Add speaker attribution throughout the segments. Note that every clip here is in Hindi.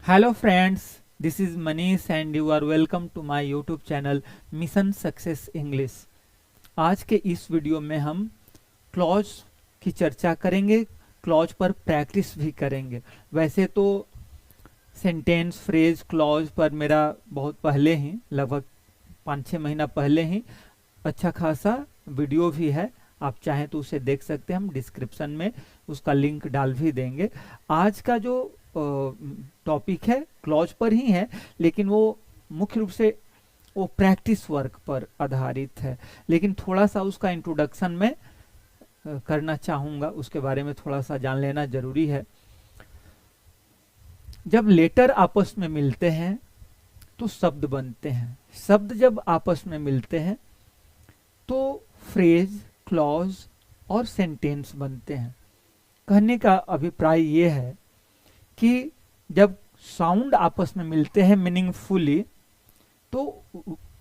Speaker 1: Hello friends, this is Manish and you are welcome to my YouTube channel Mission Success English। आज के इस वीडियो में हम क्लॉज की चर्चा करेंगे, क्लॉज पर प्रैक्टिस भी करेंगे। वैसे तो सेंटेंस फ्रेज क्लॉज पर मेरा बहुत पहले ही लगभग 5-6 महीना पहले ही अच्छा खासा वीडियो भी है, आप चाहें तो उसे देख सकते हैं। हम डिस्क्रिप्शन में उसका लिंक डाल भी देंगे। आज का जो टॉपिक है क्लॉज पर ही है, लेकिन वो मुख्य रूप से वो प्रैक्टिस वर्क पर आधारित है, लेकिन थोड़ा सा उसका इंट्रोडक्शन में करना चाहूँगा, उसके बारे में थोड़ा सा जान लेना जरूरी है। जब लेटर आपस में मिलते हैं तो शब्द बनते हैं, शब्द जब आपस में मिलते हैं तो फ्रेज, क्लॉज और सेंटेंस बनते हैं। कहने का अभिप्राय ये है कि जब साउंड आपस में मिलते हैं मीनिंगफुली तो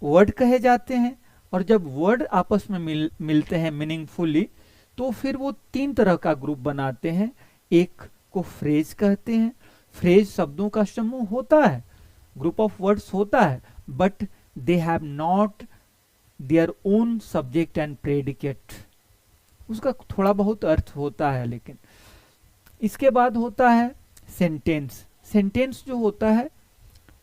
Speaker 1: वर्ड कहे जाते हैं, और जब वर्ड आपस में मिलते हैं मीनिंगफुली तो फिर वो 3 तरह का ग्रुप बनाते हैं। एक को फ्रेज कहते हैं। फ्रेज शब्दों का समूह होता है, ग्रुप ऑफ वर्ड्स होता है, but they have not their own subject and predicate. उसका थोड़ा बहुत अर्थ होता है, लेकिन इसके बाद होता है सेंटेंस। सेंटेंस जो होता है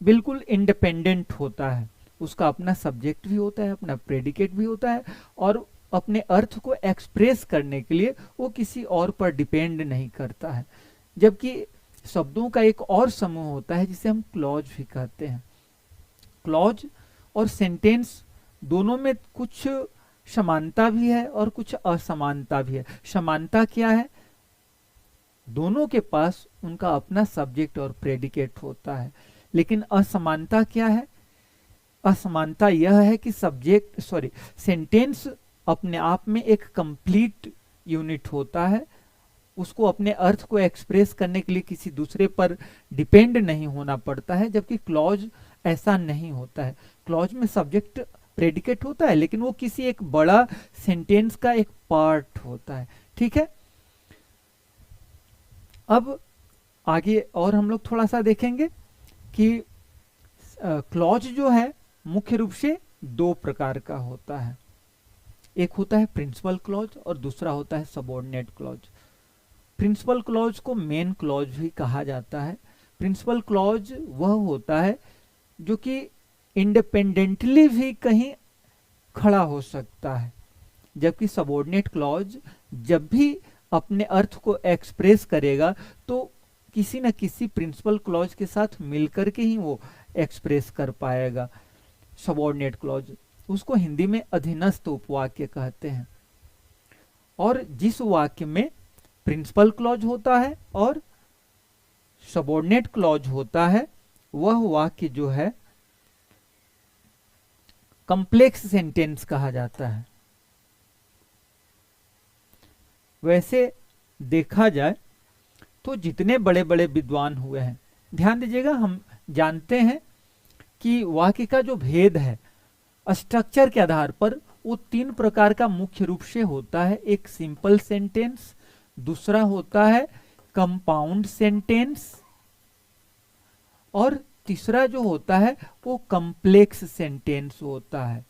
Speaker 1: बिल्कुल इंडिपेंडेंट होता है, उसका अपना सब्जेक्ट भी होता है, अपना प्रेडिकेट भी होता है, और अपने अर्थ को एक्सप्रेस करने के लिए वो किसी और पर डिपेंड नहीं करता है। जबकि शब्दों का एक और समूह होता है जिसे हम क्लॉज भी कहते हैं। क्लॉज और सेंटेंस दोनों में कुछ समानता भी है और कुछ असमानता भी है। समानता क्या है? दोनों के पास उनका अपना सब्जेक्ट और प्रेडिकेट होता है। लेकिन असमानता क्या है? असमानता यह है कि सेंटेंस अपने आप में एक कंप्लीट यूनिट होता है, उसको अपने अर्थ को एक्सप्रेस करने के लिए किसी दूसरे पर डिपेंड नहीं होना पड़ता है, जबकि क्लॉज ऐसा नहीं होता है। क्लॉज में सब्जेक्ट प्रेडिकेट होता है, लेकिन वो किसी एक बड़ा सेंटेंस का एक पार्ट होता है। ठीक है, अब आगे और हम लोग थोड़ा सा देखेंगे कि क्लॉज जो है मुख्य रूप से 2 प्रकार का होता है। एक होता है प्रिंसिपल क्लॉज और दूसरा होता है सबऑर्डिनेट क्लॉज। प्रिंसिपल क्लॉज को मेन क्लॉज भी कहा जाता है। प्रिंसिपल क्लॉज वह होता है जो कि इंडिपेंडेंटली भी कहीं खड़ा हो सकता है, जबकि सबऑर्डिनेट क्लॉज जब भी अपने अर्थ को एक्सप्रेस करेगा तो किसी न किसी प्रिंसिपल क्लॉज के साथ मिलकर के ही वो एक्सप्रेस कर पाएगा। सबऑर्डिनेट क्लॉज, उसको हिंदी में अधीनस्थ उपवाक्य कहते हैं। और जिस वाक्य में प्रिंसिपल क्लॉज होता है और सबऑर्डिनेट क्लॉज होता है, वह वाक्य जो है कॉम्प्लेक्स सेंटेंस कहा जाता है। वैसे देखा जाए तो जितने बड़े बड़े विद्वान हुए हैं, ध्यान दीजिएगा, हम जानते हैं कि वाक्य का जो भेद है स्ट्रक्चर के आधार पर वो 3 प्रकार का मुख्य रूप से होता है। एक सिंपल सेंटेंस, दूसरा होता है कंपाउंड सेंटेंस, और तीसरा जो होता है वो कॉम्प्लेक्स सेंटेंस होता है।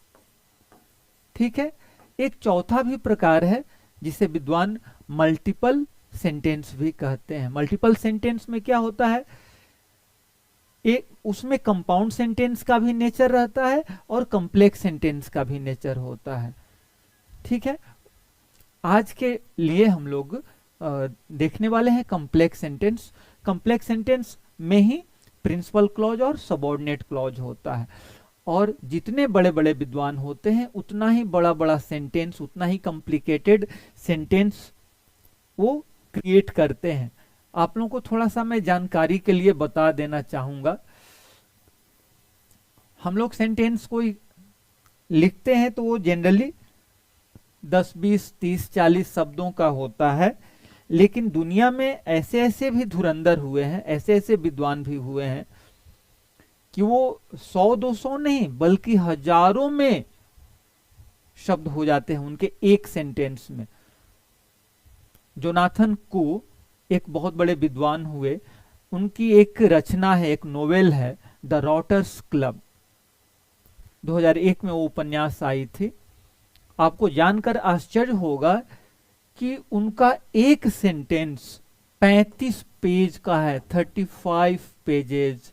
Speaker 1: ठीक है, एक चौथा भी प्रकार है जिसे विद्वान मल्टीपल सेंटेंस भी कहते हैं। मल्टीपल सेंटेंस में क्या होता है, एक उसमें कंपाउंड सेंटेंस का भी नेचर रहता है और कॉम्प्लेक्स सेंटेंस का भी नेचर होता है। ठीक है, आज के लिए हम लोग देखने वाले हैं कॉम्प्लेक्स सेंटेंस। कॉम्प्लेक्स सेंटेंस में ही प्रिंसिपल क्लॉज और सबऑर्डिनेट क्लॉज होता है, और जितने बड़े बड़े विद्वान होते हैं उतना ही बड़ा बड़ा सेंटेंस, उतना ही कॉम्प्लिकेटेड सेंटेंस वो क्रिएट करते हैं। आप लोगों को थोड़ा सा मैं जानकारी के लिए बता देना चाहूंगा। हम लोग सेंटेंस कोई लिखते हैं तो वो जनरली 10, 20, 30, 40 शब्दों का होता है, लेकिन दुनिया में ऐसे ऐसे भी धुरंधर हुए हैं, ऐसे ऐसे विद्वान भी हुए हैं कि वो 100-200 नहीं बल्कि हजारों में शब्द हो जाते हैं उनके एक सेंटेंस में। जोनाथन को एक बहुत बड़े विद्वान हुए, उनकी एक रचना है, एक नोवेल है, द रॉटर्स क्लब। 2001 में वो उपन्यास आई थी। आपको जानकर आश्चर्य होगा कि उनका एक सेंटेंस 35 पेज का है, 35 पेजेज।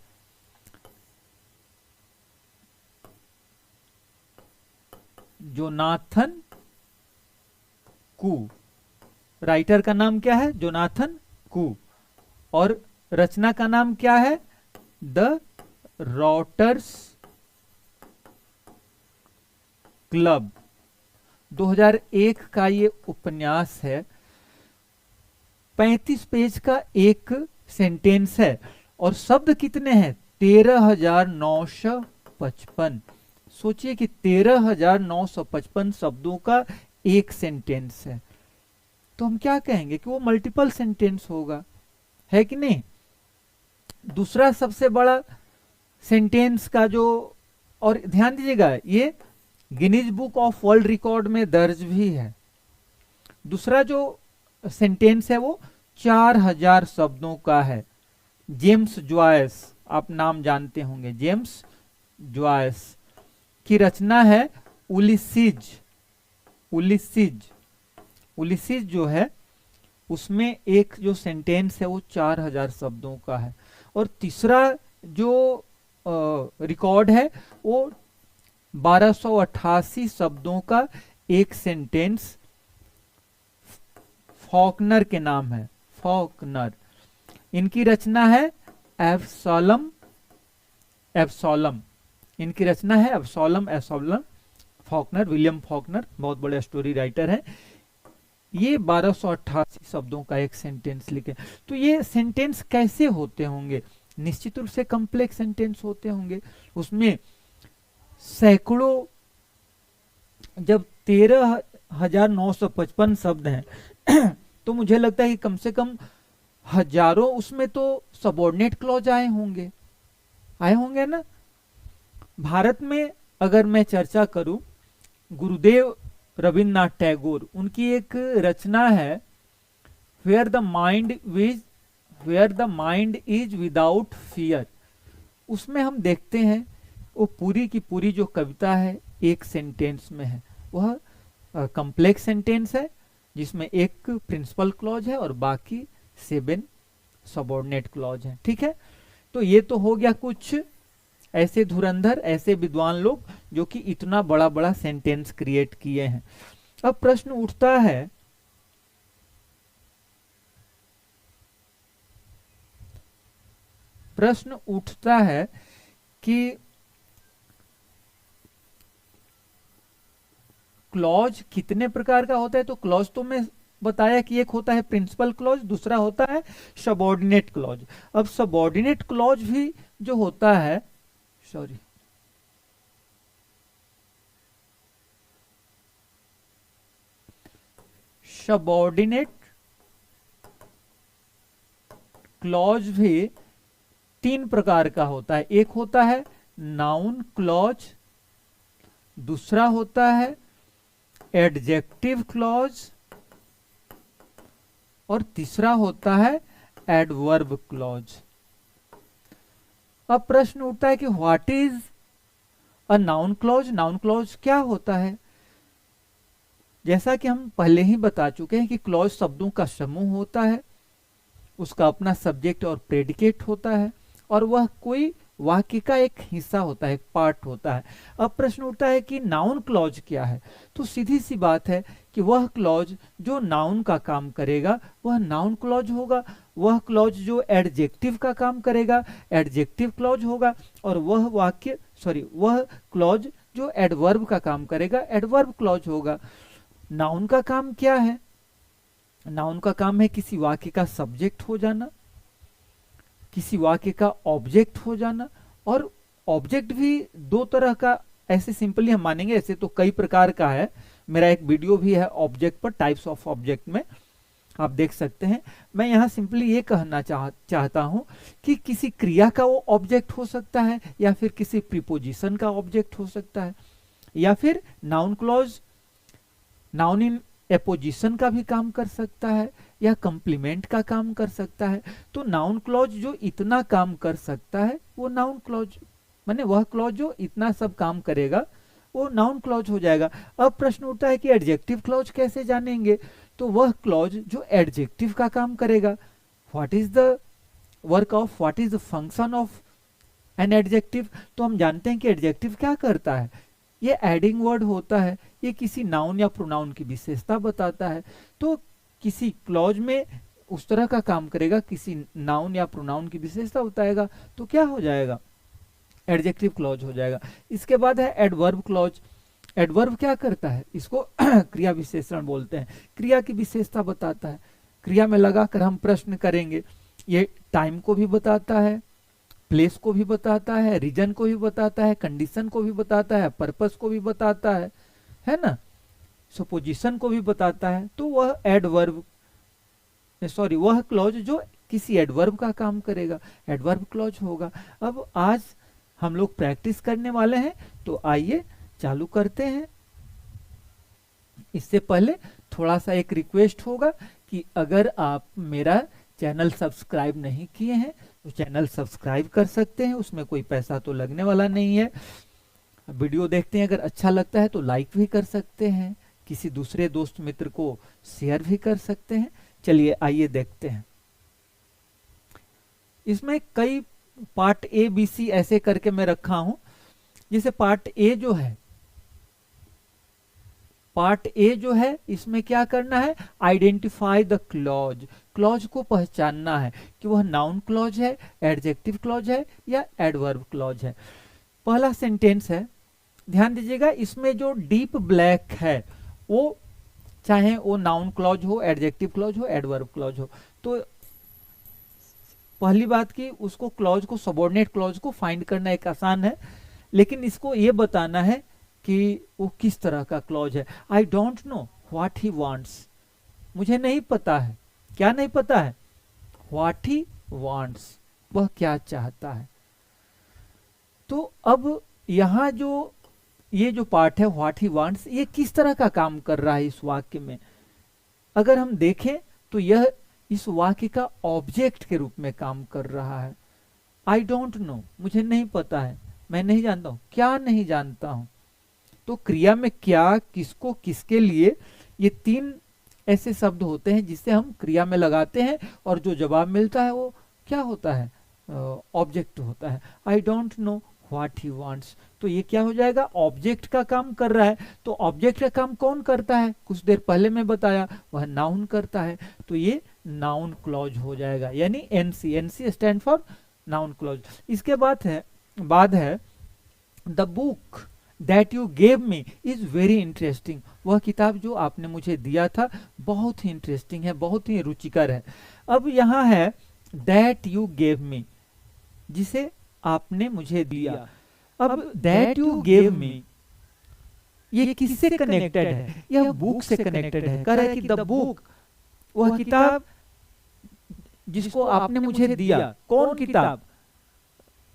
Speaker 1: जोनाथन कू, राइटर का नाम क्या है? जोनाथन कू। और रचना का नाम क्या है? The Rotter's club. 2001 का ये उपन्यास है। 35 पेज का एक सेंटेंस है और शब्द कितने हैं? 13,955। सोचिए कि 13,955 शब्दों का एक सेंटेंस है, तो हम क्या कहेंगे कि वो मल्टीपल सेंटेंस होगा, है कि नहीं? दूसरा सबसे बड़ा सेंटेंस का जो, और ध्यान दीजिएगा ये Guinness book of world record में दर्ज भी है। दूसरा जो सेंटेंस है वो 4,000 शब्दों का है। जेम्स जॉयस, आप नाम जानते होंगे, जेम्स जॉयस की रचना है उलिसीज। उलिसीज, उलिसीज जो है उसमें एक जो सेंटेंस है वो 4,000 शब्दों का है। और तीसरा जो रिकॉर्ड है वो 1288 शब्दों का एक सेंटेंस फॉकनर के नाम है, फॉकनर। इनकी रचना है एब्सोलम। एब्सोलम इनकी रचना है, एब्सोलम, एब्सोलम फॉकनर, विलियम फॉकनर बहुत बड़े स्टोरी राइटर हैं। ये 1288 शब्दों का एक सेंटेंस लिखे। तो ये सेंटेंस कैसे होते होंगे? निश्चित रूप से कॉम्प्लेक्स सेंटेंस होते होंगे। उसमें सैकड़ों, जब 13,955 शब्द हैं तो मुझे लगता है कि कम से कम हजारों उसमें तो सबऑर्डिनेट क्लॉज आए होंगे, आए होंगे ना। भारत में अगर मैं चर्चा करूं, गुरुदेव रविन्द्रनाथ टैगोर, उनकी एक रचना है where the mind is without fear. उसमें हम देखते हैं वो पूरी की पूरी जो कविता है एक सेंटेंस में है। वह कॉम्प्लेक्स सेंटेंस है जिसमें एक प्रिंसिपल क्लॉज है और बाकी 7 सबऑर्डिनेट क्लॉज हैं। ठीक है, तो ये तो हो गया कुछ ऐसे धुरंधर, ऐसे विद्वान लोग जो कि इतना बड़ा बड़ा सेंटेंस क्रिएट किए हैं। अब प्रश्न उठता है कि क्लॉज कितने प्रकार का होता है? तो क्लॉज तो मैं बताया कि एक होता है प्रिंसिपल क्लॉज, दूसरा होता है सबऑर्डिनेट क्लॉज। अब सबऑर्डिनेट क्लॉज भी जो होता है, सॉरी, सबऑर्डिनेट क्लॉज भी 3 प्रकार का होता है। एक होता है नाउन क्लॉज, दूसरा होता है एडजेक्टिव क्लॉज और तीसरा होता है एडवर्ब क्लॉज। अब प्रश्न उठता है कि what is a noun clause? Noun clause क्या होता है? जैसा कि हम पहले ही बता चुके हैं कि क्लॉज शब्दों का समूह होता है, उसका अपना सब्जेक्ट और प्रेडिकेट होता है और वह कोई वाक्य का एक हिस्सा होता है, एक पार्ट होता है। अब प्रश्न उठता है कि नाउन क्लॉज क्या है? तो सीधी सी बात है कि वह क्लॉज जो नाउन का काम करेगा वह नाउन क्लॉज होगा, वह क्लॉज जो एडजेक्टिव का काम करेगा एडजेक्टिव क्लॉज होगा, और वह क्लॉज जो एडवर्ब का काम करेगा एडवर्ब क्लॉज होगा। नाउन का काम क्या है? नाउन का काम है किसी वाक्य का सब्जेक्ट हो जाना, किसी वाक्य का ऑब्जेक्ट हो जाना। और ऑब्जेक्ट भी 2 तरह का, ऐसे सिंपली हम मानेंगे, ऐसे तो कई प्रकार का है। मेरा एक वीडियो भी है ऑब्जेक्ट पर, टाइप्स ऑफ ऑब्जेक्ट में, आप देख सकते हैं। मैं यहाँ सिंपली ये कहना चाहता हूं कि किसी क्रिया का वो ऑब्जेक्ट हो सकता है, या फिर किसी प्रीपोजिशन का ऑब्जेक्ट हो सकता है, या फिर noun clause noun in apposition का भी काम कर सकता है, या कंप्लीमेंट का काम कर सकता है। तो नाउन क्लॉज जो इतना काम कर सकता है वो नाउन क्लॉज, माने वह क्लॉज जो इतना सब काम करेगा वो नाउन क्लॉज हो जाएगा। अब प्रश्न उठता है कि एडजेक्टिव क्लॉज कैसे जानेंगे? तो वह क्लॉज जो एडजेक्टिव का काम करेगा। What is the work of, what is the function of an adjective? तो हम जानते हैं कि एडजेक्टिव क्या करता है, ये एडिंग वर्ड होता है, ये किसी नाउन या प्रोनाउन की विशेषता बताता है। तो किसी क्लॉज में उस तरह का काम करेगा, किसी नाउन या प्रोनाउन की विशेषता बताएगा, तो क्या हो जाएगा? एडजेक्टिव क्लॉज हो जाएगा। इसके बाद है एडवर्ब क्लॉज। एडवर्ब क्या करता है? इसको क्रिया विशेषण बोलते हैं, क्रिया की विशेषता बताता है। क्रिया में लगाकर हम प्रश्न करेंगे। ये टाइम को भी बताता है, प्लेस को भी बताता है, रीजन को भी बताता है, कंडीशन को भी बताता है, पर्पस को भी बताता है ना, सुपोजिशन को भी बताता है। तो वह एडवर्ब, सॉरी, वह क्लॉज जो किसी एडवर्ब का काम करेगा, एडवर्ब क्लॉज होगा। अब आज हम लोग प्रैक्टिस करने वाले हैं, तो आइए चालू करते हैं। इससे पहले थोड़ा सा एक रिक्वेस्ट होगा कि अगर आप मेरा चैनल सब्सक्राइब नहीं किए हैं तो चैनल सब्सक्राइब कर सकते हैं, उसमें कोई पैसा तो लगने वाला नहीं है। वीडियो देखते हैं, अगर अच्छा लगता है तो लाइक भी कर सकते हैं, किसी दूसरे दोस्त मित्र को शेयर भी कर सकते हैं। चलिए आइए देखते हैं। इसमें कई पार्ट ए बी सी ऐसे करके मैं रखा हूं। जैसे पार्ट ए जो है, पार्ट ए जो है इसमें क्या करना है? Identify the clause. क्लॉज को पहचानना है कि वह नाउन क्लॉज है, एडजेक्टिव क्लॉज है या एडवर्ब क्लॉज है। पहला सेंटेंस है, ध्यान दीजिएगा, इसमें जो डीप ब्लैक है वो चाहे वो नाउन क्लॉज हो, एडजेक्टिव क्लॉज हो, एडवर्ब क्लॉज हो। तो पहली बात की उसको क्लॉज को, सबऑर्डिनेट क्लॉज को फाइंड करना एक आसान है, लेकिन इसको ये बताना है कि वो किस तरह का क्लॉज है। I don't know what he wants, मुझे नहीं पता है। क्या नहीं पता है? व्हाट ही वांट्स, वह क्या चाहता है। तो अब यहां जो ये जो पार्ट है व्हाट ही वांट्स, ये किस तरह का काम कर रहा है इस वाक्य में? अगर हम देखें तो यह इस वाक्य का ऑब्जेक्ट के रूप में काम कर रहा है। आई डोंट नो, मुझे नहीं पता है, मैं नहीं जानता हूं। क्या नहीं जानता हूं? तो क्रिया में क्या, किसको, किसके लिए, ये तीन ऐसे शब्द होते हैं जिसे हम क्रिया में लगाते हैं और जो जवाब मिलता है वो क्या होता है? ऑब्जेक्ट होता है। I don't know what he wants, तो ये क्या हो जाएगा? ऑब्जेक्ट का काम कर रहा है। तो ऑब्जेक्ट का काम कौन करता है? कुछ देर पहले मैं बताया, वह नाउन करता है। तो ये नाउन क्लॉज हो जाएगा, यानी NC. NC stand for noun clause. इसके बाद है the book that you gave me is very interesting. वह किताब जो आपने मुझे दिया था बहुत ही इंटरेस्टिंग है, बहुत ही रुचिकर है। अब यहाँ है दैट यू गेव मी, जिसे आपने मुझे दिया। अब दैट यू गेव मी ये किससे कनेक्टेड है? यह बुक से कनेक्टेड है। कह रहा है कि द बुक, वह किताब जिसको आपने मुझे दिया। कौन किताब?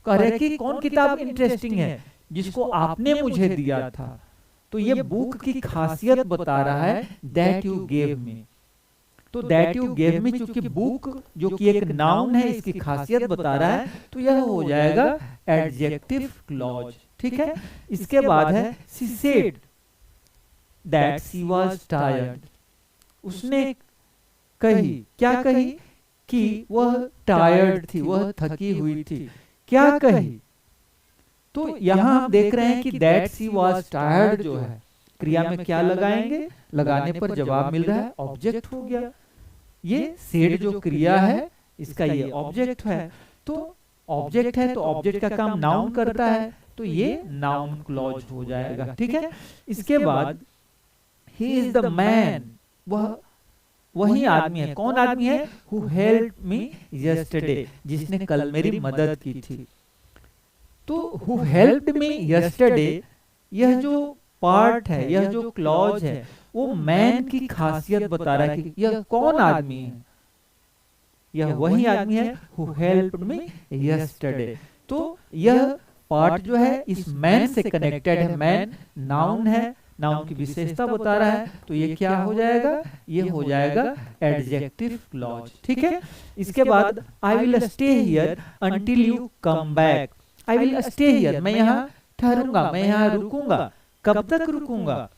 Speaker 1: कह रहे हैं कि कौन किताब इंटरेस्टिंग है? जिसको आपने मुझे दिया था। तो ये बुक की खासियत बता रहा है दैट यू गेव मी। तो दैट यू गेव मी चूंकि बुक जो कि एक नाउन है, इसकी खासियत बता रहा है, तो यह हो जाएगा एडजेक्टिव क्लॉज। ठीक है। इसके बाद है she said that she was tired. उसने कही, क्या कही? कि वह टायर्ड थी, वह थकी हुई थी। क्या कही? तो यहां हम देख रहे हैं कि दैट शी वाज टायर्ड जो है, क्रिया में क्या लगाएंगे? लगाने पर जवाब मिल रहा है, ऑब्जेक्ट हो गया। ये सेड जो क्रिया है इसका ये ऑब्जेक्ट है। तो ऑब्जेक्ट है तो ऑब्जेक्ट का काम नाउन करता है, तो ये नाउन क्लॉज हो जाएगा। ठीक है। इसके बाद ही इज द मैन, वह वही आदमी है। कौन आदमी है? हु हेल्प्ड मी यस्टरडे, जिसने कल मेरी मदद की थी। तो हु हेल्प्ड मी यस्टरडे, यह जो पार्ट है, यह जो क्लॉज है, वो मैन की खासियत बता रहा है कि यह कौन आदमी है? यह वही आदमी है हु हेल्प्ड मी यस्टरडे। तो यह पार्ट जो है इस मैन से कनेक्टेड है। मैन नाउन है, नाउन की विशेषता बता रहा है, तो ये क्या हो जाएगा, ये हो जाएगा एडजेक्टिव क्लॉज। ठीक है। इसके बाद I will stay here until you come back. I will stay here, मैं यहाँ ठहरूंगा, मैं यहाँ रुकूंगा। कब तक रुकूंगा,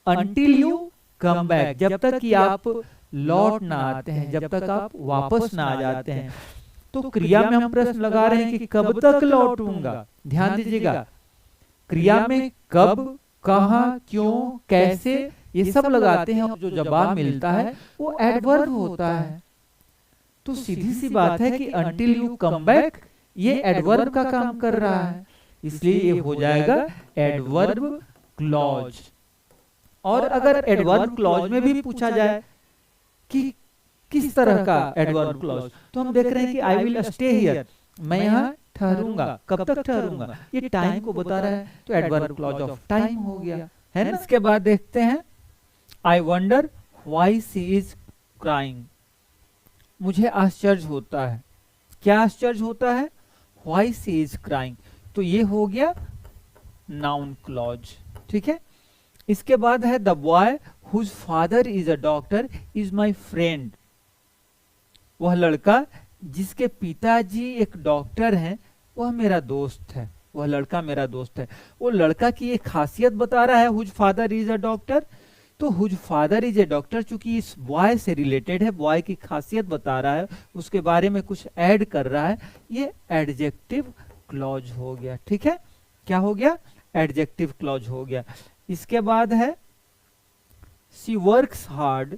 Speaker 1: अंटिल यू कम बैक, जब तक कि आप लौट ना आते हैं, जब तक आप वापस ना आ जाते हैं। तो क्रिया में हम प्रश्न लगा रहे हैं कि कब तक लौटूंगा। ध्यान दीजिएगा, क्रिया में कब, कहाँ, क्यों, कैसे, ये सब लगाते हैं और जो जवाब मिलता है वो एडवर्ब होता है। तो सीधी सी बात है कि अंटिल यू कम बैक ये एडवर्ब का काम कर रहा है, इसलिए ये हो जाएगा एडवर्ब क्लॉज। और अगर एडवर्ब क्लॉज में भी पूछा जाए कि किस तरह का एडवर्ब क्लॉज, तो हम देख रहे हैं कि आई विल स्टे हियर, मैं यहाँ ठहरूंगा। कब तक ठहरूंगा, ये टाइम को बता रहा है, तो एडवर्ब क्लॉज ऑफ टाइम हो गया, है ना। इसके बाद देखते हैं I wonder why she is crying. मुझे आश्चर्य होता है, क्या आश्चर्य होता है, व्हाई शी इज क्राइंग, तो ये हो गया नाउन क्लॉज। ठीक है। इसके बाद है the boy whose father is a doctor is my friend. वह लड़का जिसके पिताजी एक डॉक्टर हैं वह मेरा दोस्त है, वह लड़का मेरा दोस्त है। वो लड़का की एक खासियत बता रहा है, whose father is a doctor, तो whose father is a doctor चूंकि इस बॉय से रिलेटेड है, बॉय की खासियत बता रहा है, उसके बारे में कुछ ऐड कर रहा है, ये एडजेक्टिव क्लॉज हो गया। ठीक है, क्या हो गया, एडजेक्टिव क्लॉज हो गया। इसके बाद है she works hard,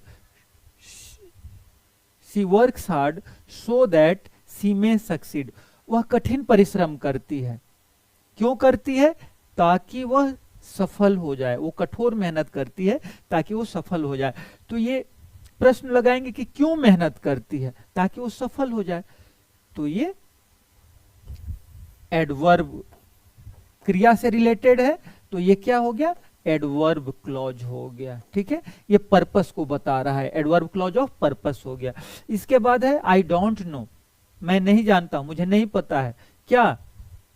Speaker 1: she works hard so that she may succeed. वह कठिन परिश्रम करती है, क्यों करती है, ताकि वह सफल हो जाए। वो कठोर मेहनत करती है ताकि वो सफल हो जाए। तो ये प्रश्न लगाएंगे कि क्यों मेहनत करती है, ताकि वो सफल हो जाए। तो ये एडवर्ब क्रिया से रिलेटेड है, तो ये क्या हो गया, एडवर्ब क्लॉज हो गया। ठीक है, ये पर्पस को बता रहा है, एडवर्ब क्लॉज ऑफ पर्पस हो गया। इसके बाद है आई डोंट नो, मैं नहीं जानता, मुझे नहीं पता है, क्या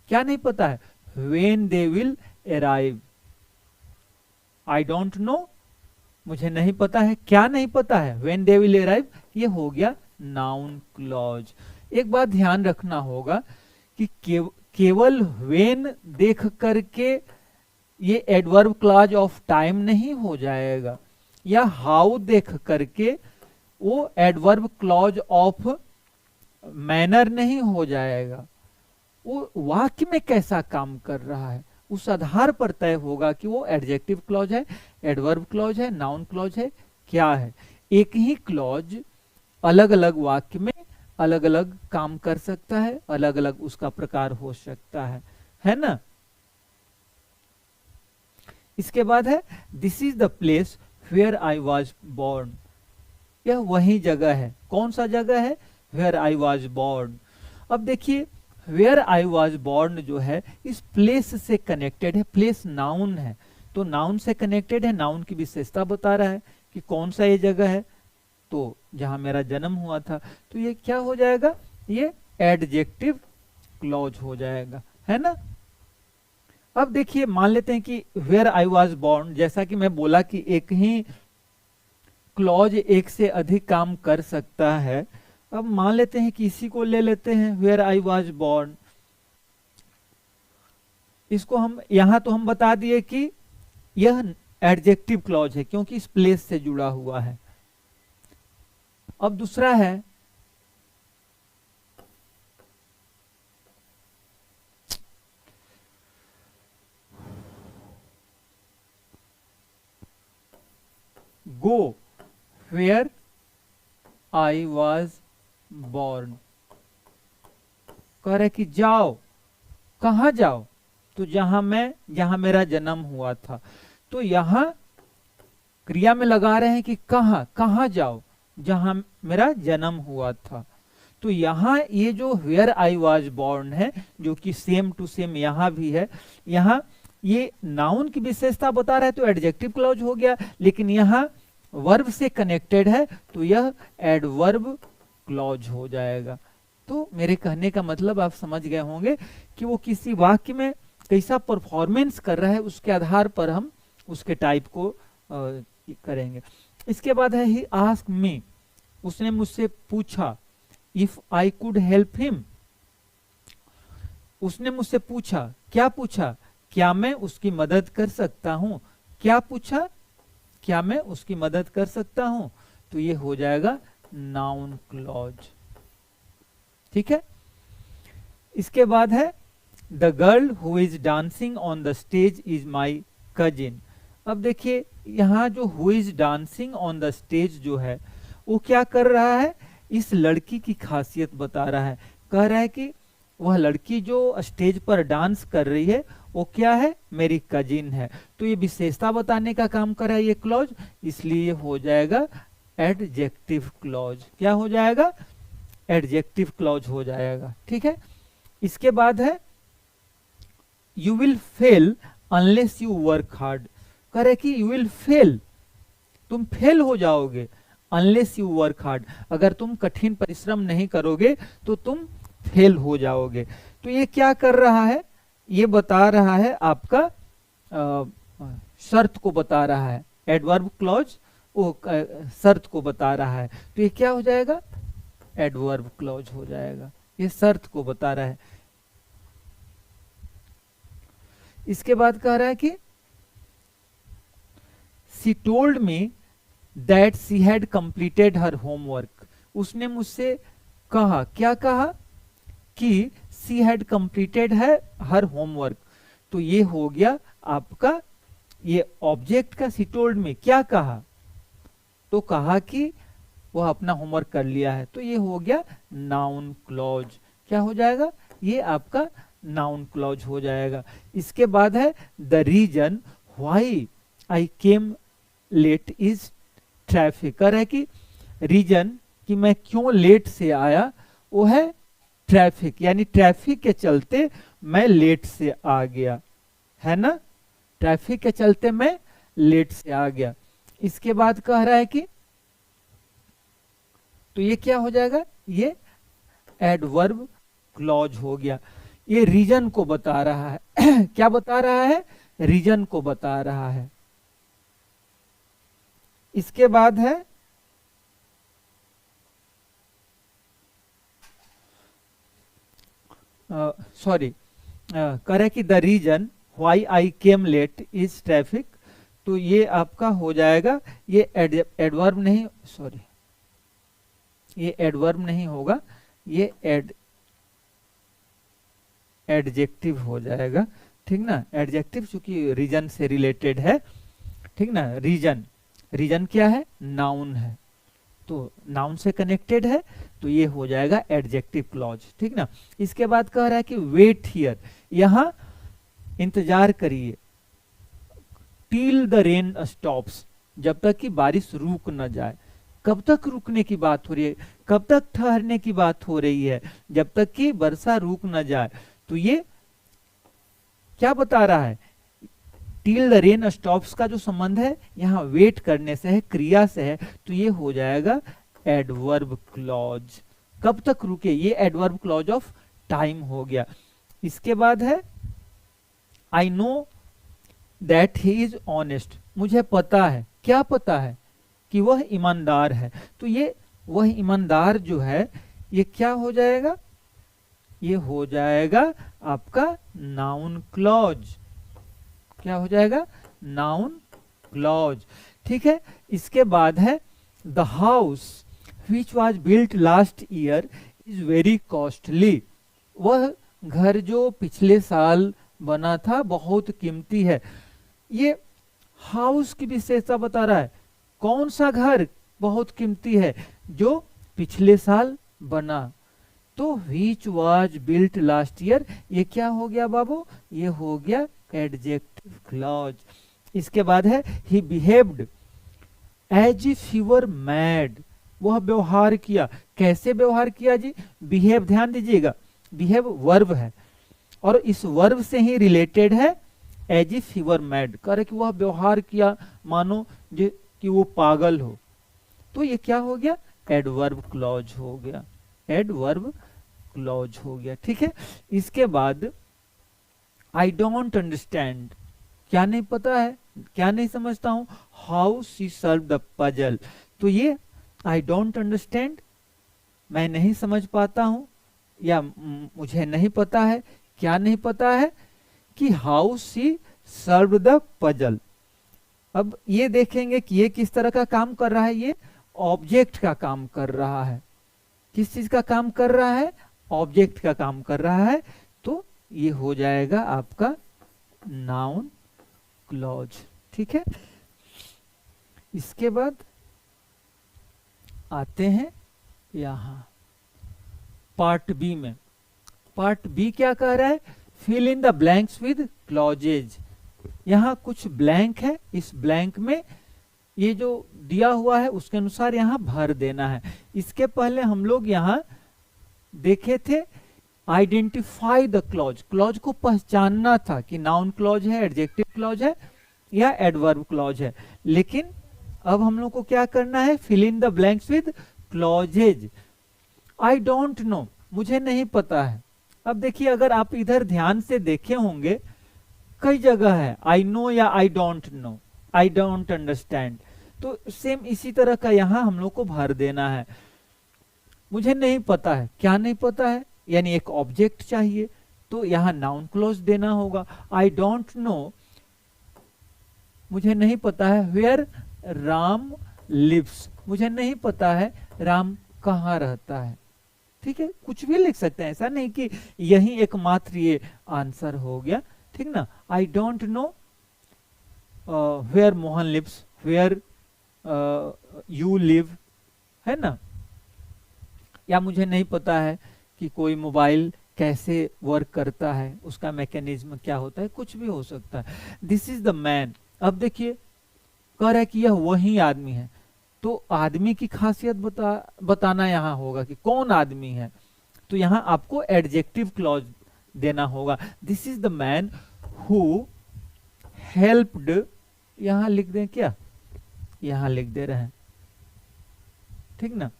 Speaker 1: क्या नहीं पता है, when they will arrive. I don't know, मुझे नहीं पता है, क्या नहीं पता है, व्हेन दे विल अराइव, ये हो गया नाउन क्लॉज। एक बात ध्यान रखना होगा कि केवल व्हेन देख करके ये एडवर्ब क्लॉज ऑफ टाइम नहीं हो जाएगा, या हाउ देख करके वो एडवर्ब क्लॉज ऑफ मैनर नहीं हो जाएगा। वो वाक्य में कैसा काम कर रहा है उस आधार पर तय होगा कि वो एडजेक्टिव क्लॉज है, एडवर्ब क्लॉज है, नाउन क्लॉज है, क्या है। एक ही क्लॉज अलग अलग वाक्य में अलग अलग काम कर सकता है, अलग अलग उसका प्रकार हो सकता है ना। इसके बाद है this is the place where I was born. यह वही जगह है, कौन सा जगह है, वेयर आई वॉज बोर्न। अब देखिए वेयर आई वॉज बोर्न जो है इस प्लेस से कनेक्टेड है, प्लेस नाउन है, तो नाउन से कनेक्टेड है, नाउन की विशेषता बता रहा है कि कौन सा ये जगह है, तो जहां मेरा जन्म हुआ था, तो ये क्या हो जाएगा, ये एडजेक्टिव क्लॉज हो जाएगा, है ना। अब देखिए मान लेते हैं कि वेयर आई वॉज बोर्न, जैसा कि मैं बोला कि एक ही क्लॉज एक से अधिक काम कर सकता है। अब मान लेते हैं कि इसी को ले लेते हैं, वेयर आई वॉज बोर्न, इसको हम यहां तो हम बता दिए कि यह एडजेक्टिव क्लॉज है क्योंकि इस प्लेस से जुड़ा हुआ है। अब दूसरा है go where I was born, कह रहे कि जाओ, कहां जाओ, तो जहां मेरा जन्म हुआ था। तो यहां क्रिया में लगा रहे हैं कि कहां जाओ, जहां मेरा जन्म हुआ था। तो यहां ये जो वेयर आई वॉज बोर्न है, जो कि सेम टू सेम यहां भी है, यहां ये नाउन की विशेषता बता रहा है तो एडजेक्टिव क्लॉज हो गया, लेकिन यहां वर्ब से कनेक्टेड है तो यह एडवर्ब क्लॉज हो जाएगा। तो मेरे कहने का मतलब आप समझ गए होंगे कि वो किसी वाक्य में कैसा परफॉर्मेंस कर रहा है, उसके आधार पर हम उसके टाइप को करेंगे। इसके बाद है ही आस्क मी, उसने मुझसे पूछा, if I could help him, उसने मुझसे पूछा, क्या पूछा, क्या मैं उसकी मदद कर सकता हूं, क्या पूछा, क्या मैं उसकी मदद कर सकता हूं, तो ये हो जाएगा नाउन क्लॉज। ठीक है। इसके बाद है the girl who is dancing on the stage is my cousin. अब देखिए यहाँ जो who is dancing on the stage जो है वो क्या कर रहा है, इस लड़की की खासियत बता रहा है। कह रहा है कि वह लड़की जो स्टेज पर डांस कर रही है वो क्या है, मेरी कजिन है। तो ये विशेषता बताने का काम कर रहा है ये क्लॉज, इसलिए हो जाएगा एडजेक्टिव क्लॉज। क्या हो जाएगा, एडजेक्टिव क्लॉज हो जाएगा। ठीक है। इसके बाद है you will fail unless you work hard. कह रहे कि यू विल फेल, तुम फेल हो जाओगे, अनलेस यू वर्क हार्ड, अगर तुम कठिन परिश्रम नहीं करोगे तो तुम फेल हो जाओगे। तो ये क्या कर रहा है, ये बता रहा है आपका शर्त को बता रहा है। एडवर्ब क्लॉज वो शर्त को बता रहा है, तो ये क्या हो जाएगा, एडवर्ब क्लॉज हो जाएगा। ये शर्त को बता रहा है। इसके बाद कह रहा है कि she told me that she had completed her homework. उसने मुझसे कहा, क्या कहा, कि शी हैड कंप्लीटेड है हर होमवर्क। तो ये हो गया आपका, ये ऑब्जेक्ट का शी टोल्ड मी क्या कहा, तो कहा कि वह अपना होमवर्क कर लिया है, तो ये हो गया नाउन क्लॉज। क्या हो जाएगा, ये आपका नाउन क्लॉज हो जाएगा। इसके बाद है the reason why I came late is traffic. कर है कि रीजन कि मैं क्यों लेट से आया वो है ट्रैफिक, यानी ट्रैफिक के चलते मैं लेट से आ गया, है ना, ट्रैफिक के चलते मैं लेट से आ गया। इसके बाद कह रहा है कि तो ये क्या हो जाएगा, ये एडवर्ब क्लॉज हो गया। ये रीजन को बता रहा है क्या बता रहा है, रीजन को बता रहा है। इसके बाद है सॉरी करे कि the reason why I came late is traffic. तो ये आपका हो जाएगा, ये एडवर्ब नहीं, सॉरी ये एडवर्ब नहीं होगा, ये एडजेक्टिव हो जाएगा। ठीक ना, एडजेक्टिव चूंकि रीजन से रिलेटेड है। ठीक ना, रीजन, रीजन क्या है, नाउन है, तो नाउन से कनेक्टेड है, तो ये हो जाएगा एडजेक्टिव क्लॉज। ठीक ना। इसके बाद कह रहा है कि वेट हियर, यहां इंतजार करिए, टिल द रेन स्टॉप्स, जब तक कि बारिश रुक न जाए। कब तक रुकने की बात हो रही है, कब तक ठहरने की बात हो रही है, जब तक कि वर्षा रुक न जाए। तो ये क्या बता रहा है, टिल द रेन स्टॉप्स का जो संबंध है यहाँ वेट करने से है, क्रिया से है, तो ये हो जाएगा एडवर्ब क्लॉज। कब तक रुके, ये एडवर्ब क्लॉज ऑफ टाइम हो गया। इसके बाद है I know that he is honest, मुझे पता है, क्या पता है, कि वह ईमानदार है। तो ये वह ईमानदार जो है ये क्या हो जाएगा, ये हो जाएगा आपका नाउन क्लॉज। क्या हो जाएगा, नाउन क्लॉज। ठीक है। इसके बाद है the house which was built last year is very costly, वह घर जो पिछले साल बना था बहुत कीमती है। ये हाउस की विशेषता बता रहा है, कौन सा घर बहुत कीमती है, जो पिछले साल बना। तो which was built last year, ये क्या हो गया बाबू, ये हो गया एडजेक्टिव क्लॉज। इसके बाद है he behaved as if he were mad, वह व्यवहार किया, कैसे व्यवहार किया जी, बिहेव, ध्यान दीजिएगा, बिहेव वर्ब है और इस वर्ब से ही रिलेटेड है as if he were mad. करे कि वह व्यवहार किया मानो जो कि वो पागल हो, तो ये क्या हो गया, एडवर्ब क्लॉज हो गया, एडवर्ब क्लॉज हो गया। ठीक है। इसके बाद आई डोंट अंडरस्टैंड, क्या नहीं पता है, क्या नहीं समझता हूं, how she solve the puzzle. तो ये आई डोंट अंडरस्टैंड, मैं नहीं समझ पाता हूं, या मुझे नहीं पता है, क्या नहीं पता है, कि how she solve the puzzle. अब ये देखेंगे कि ये किस तरह का काम कर रहा है, ये ऑब्जेक्ट का काम कर रहा है। किस चीज का काम कर रहा है, ऑब्जेक्ट का काम कर रहा है। तो ये हो जाएगा आपका नाउन क्लॉज, ठीक है। इसके बाद आते हैं यहां पार्ट बी में। पार्ट बी क्या कह रहा है, fill in the blanks with clauses. यहाँ कुछ ब्लैंक है, इस ब्लैंक में ये जो दिया हुआ है उसके अनुसार यहाँ भर देना है। इसके पहले हम लोग यहाँ देखे थे आइडेंटिफाई द क्लॉज, क्लॉज को पहचानना था कि नाउन क्लॉज है, एडजेक्टिव क्लॉज है या एडवर्ब क्लॉज है। लेकिन अब हम लोग को क्या करना है, fill in the blanks with clauses. I don't know, मुझे नहीं पता है। अब देखिए, अगर आप इधर ध्यान से देखे होंगे, कई जगह है आई नो या आई don't no, I don't understand. तो सेम इसी तरह का यहाँ हम लोग को भर देना है। मुझे नहीं पता है, क्या नहीं पता है, यानी एक ऑब्जेक्ट चाहिए, तो यहाँ नाउन क्लॉज देना होगा। आई डोंट नो, मुझे नहीं पता है, वेयर राम लिव्स, मुझे नहीं पता है राम कहाँ रहता है। ठीक है, कुछ भी लिख सकते हैं, ऐसा नहीं कि यही एकमात्र ये आंसर हो गया, ठीक ना। I don't know where Mohan lives, where you live, है ना। या मुझे नहीं पता है कि कोई मोबाइल कैसे वर्क करता है, उसका मैकेनिज्म क्या होता है, कुछ भी हो सकता है। This is the man. अब देखिए, कह रहा है कि यह वही आदमी है, तो आदमी की खासियत बताना यहाँ होगा कि कौन आदमी है। तो यहाँ आपको एडजेक्टिव क्लॉज देना होगा। This is the man who helped, यहाँ लिख दें क्या, यहाँ लिख दे रहे हैं, ठीक ना।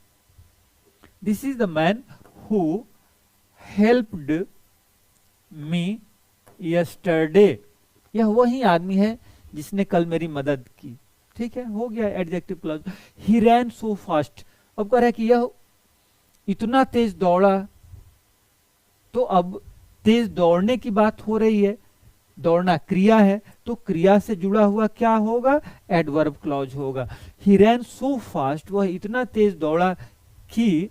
Speaker 1: This is the man who helped me yesterday, यह वही आदमी है जिसने कल मेरी मदद की। ठीक है, हो गया एडजेक्टिव क्लॉज। ही रैन सो फास्ट, अब कह रहा है कि यह इतना तेज दौड़ा, तो अब तेज दौड़ने की बात हो रही है, दौड़ना क्रिया है, तो क्रिया से जुड़ा हुआ क्या होगा, एडवर्ब क्लॉज होगा। ही रैन सो फास्ट, वह इतना तेज दौड़ा कि,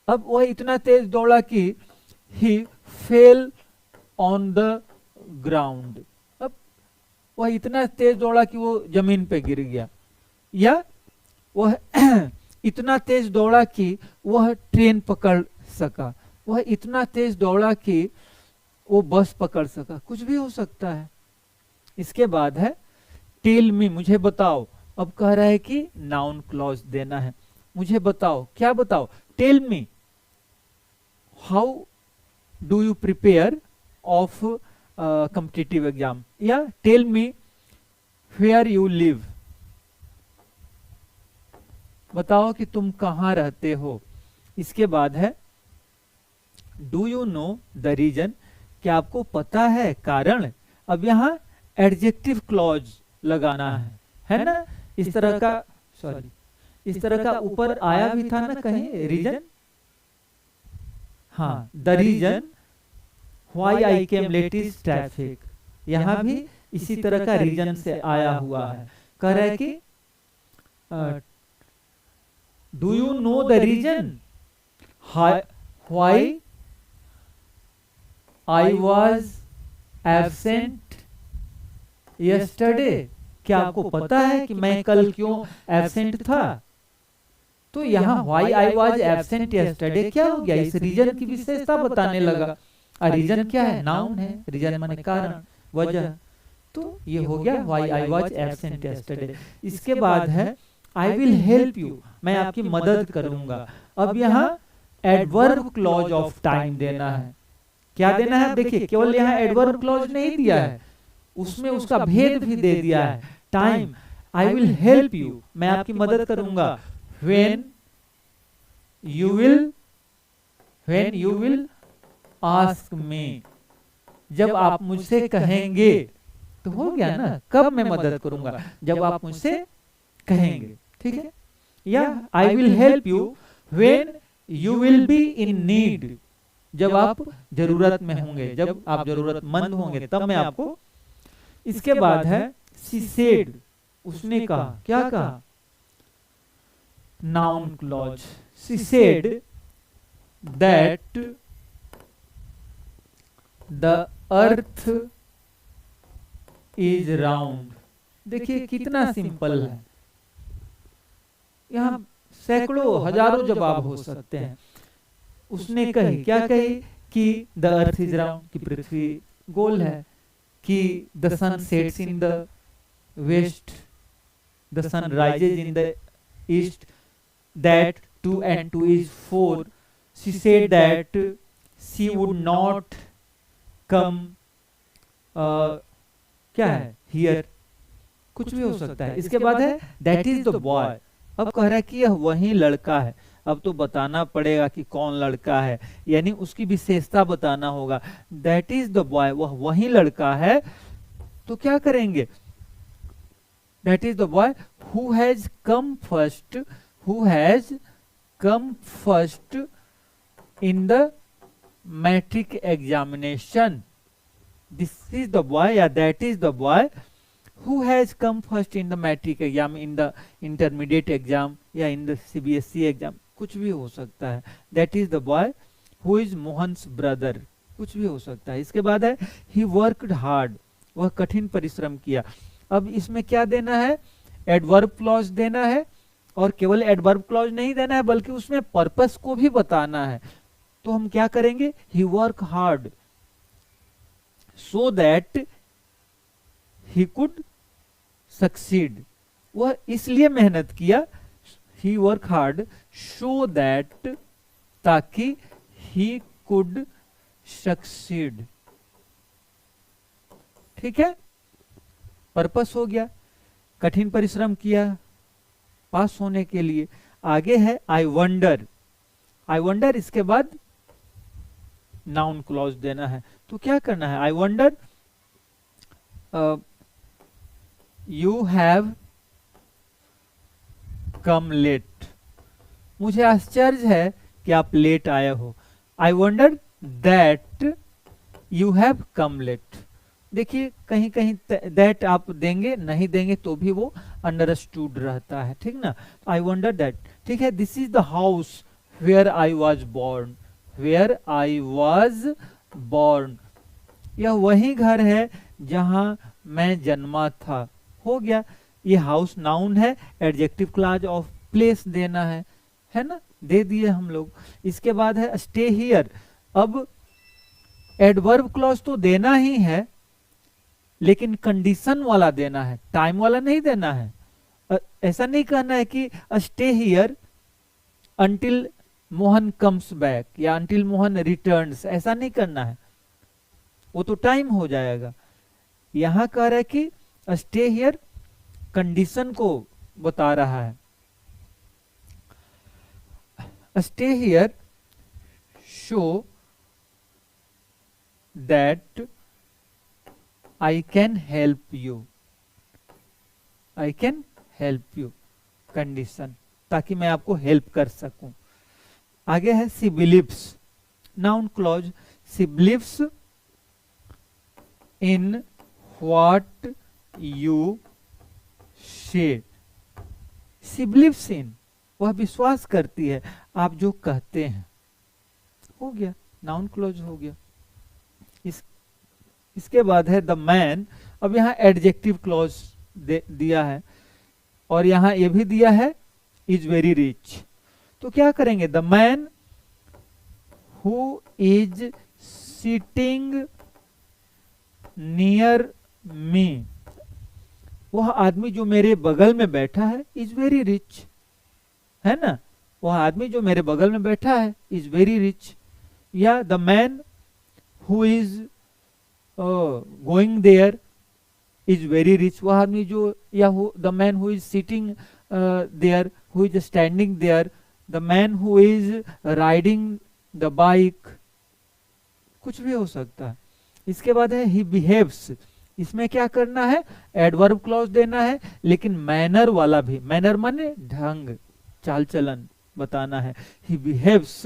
Speaker 1: अब वह इतना तेज दौड़ा कि ही फेल ऑन द ग्राउंड, अब वह इतना तेज दौड़ा कि वो जमीन पे गिर गया। या वह इतना तेज दौड़ा कि वह ट्रेन पकड़ सका, वह इतना तेज दौड़ा कि वो बस पकड़ सका, कुछ भी हो सकता है। इसके बाद है टेल मी, मुझे बताओ। अब कह रहा है कि नाउन क्लॉज देना है, मुझे बताओ, क्या बताओ, tell me how do you prepare of competitive exam, या tell me where you live, बताओ कि तुम कहां रहते हो। इसके बाद है do you know the reason, क्या आपको पता है कारण। अब यहाँ एडजेक्टिव क्लॉज लगाना है ना। इस तरह का, सॉरी, इस तरह का ऊपर आया भी था ना कहीं, रीजन, हाँ, the reason why I came late is traffic, यहाँ भी इसी तरह का रीजन से आया हुआ है। कह रहा है कि do you know the reason why I was absent yesterday, क्या आपको पता है कि मैं कल क्यों एब्सेंट था। तो यहाँ why I was absent yesterday क्या हो गया, इस रीजन की विशेषता बताने लगा। रीजन क्या है, नाउन है, रीजन माने कारण, वजह। तो ये हो गया why I was absent yesterday। इसके बाद है I will help you, मैं आपकी मदद करूंगा। अब यहाँ एडवर्ब क्लॉज ऑफ टाइम देना है। क्या देना है, देखिए केवल यहाँ एडवर्ब क्लॉज नहीं दिया है, उसमें उसका भेद भी दे दिया है। Time, I will help you, मैं आपकी मदद करूंगा। When you will ask me, जब आप मुझसे कहेंगे, तो हो गया ना, कब मैं मदद करूंगा, जब आप मुझसे कहेंगे, ठीक है। या I will help you when you will be in need, जब आप जरूरत में होंगे, जब आप जरूरतमंद होंगे तब मैं आपको। इसके बाद है शी सेड, उसने कहा, क्या कहा, noun clause. She said that the earth is round. देखिए कितना सिंपल है, यहाँ सैकड़ों हजारों जवाब हो सकते हैं। उसने कही, क्या कही, कि द अर्थ इज राउंड, कि पृथ्वी गोल है, कि the sun sets in the west, the sun rises in the east, that 2 and 2 is 4. She said that she would not come क्या है, here, कुछ भी हो सकता है। इसके बाद है that is the boy। अब कह रहा है कि यह वही लड़का है। अब तो बताना पड़ेगा कि कौन लड़का है, यानी उसकी विशेषता बताना होगा। दैट इज द बॉय, वह वही लड़का है। तो क्या करेंगे, that is the boy who has come first, who has come first in the matric examination. This is the boy या that is the boy who has come first in the matric exam, in the intermediate exam या in the CBSE exam, कुछ भी हो सकता है। that is the boy who is Mohan's brother, कुछ भी हो सकता है। इसके बाद है he worked hard, वह कठिन परिश्रम किया। अब इसमें क्या देना है, एडवर्ब क्लॉज देना है, और केवल एडवर्ब क्लॉज नहीं देना है बल्कि उसमें पर्पस को भी बताना है। तो हम क्या करेंगे, he worked hard so that he could succeed, वह इसलिए मेहनत किया, he work hard so that, ताकि he could succeed। ठीक है, पर्पस हो गया, कठिन परिश्रम किया पास होने के लिए। आगे है आई वंडर, आई वंडर, इसके बाद नाउन क्लॉज देना है। तो क्या करना है, I wonder you have come late, मुझे आश्चर्य है कि आप लेट आए हो। I wonder that you have come late. देखिए कहीं कहीं दैट आप देंगे, नहीं देंगे तो भी वो अंडरस्टूड रहता है, ठीक ना। आई वंडर दैट, ठीक है। This is the house where I was born, where I was born, यह वही घर है जहां मैं जन्मा था। हो गया, ये हाउस नाउन है, एडजेक्टिव क्लॉज ऑफ प्लेस देना है ना, दे दिए हम लोग। इसके बाद है स्टे हियर। अब एडवर्ब क्लॉज तो देना ही है लेकिन कंडीशन वाला देना है, टाइम वाला नहीं देना है। ऐसा नहीं कहना है कि stay here until Mohan comes back या अंटिल मोहन रिटर्न्स, ऐसा नहीं करना है, वो तो टाइम हो जाएगा। यहां कह रहा है कि स्टे हियर कंडीशन को बता रहा है। Stay here so that I can help you, I can help you, condition, ताकि मैं आपको हेल्प कर सकूं। आगे है she believes, noun clause, she believes in what you say, she believes इन, वह विश्वास करती है आप जो कहते हैं। हो गया, नाउन क्लॉज हो गया। इसके बाद है द मैन। अब यहाँ एडजेक्टिव क्लॉज दिया है और यहाँ ये भी दिया है इज वेरी रिच। तो क्या करेंगे, the man who is sitting near me, वह आदमी जो मेरे बगल में बैठा है इज वेरी रिच, है ना, वह आदमी जो मेरे बगल में बैठा है इज वेरी रिच। या the man who is going there is very rich, वह आदमी जो, या the man who is sitting there, who is standing there, the man who is riding the bike, कुछ भी हो सकता है। इसके बाद है ही बिहेव्स, इसमें क्या करना है, एडवर्ब क्लॉज देना है, लेकिन मैनर वाला भी, मैनर माने ढंग, चाल चलन बताना है। He behaves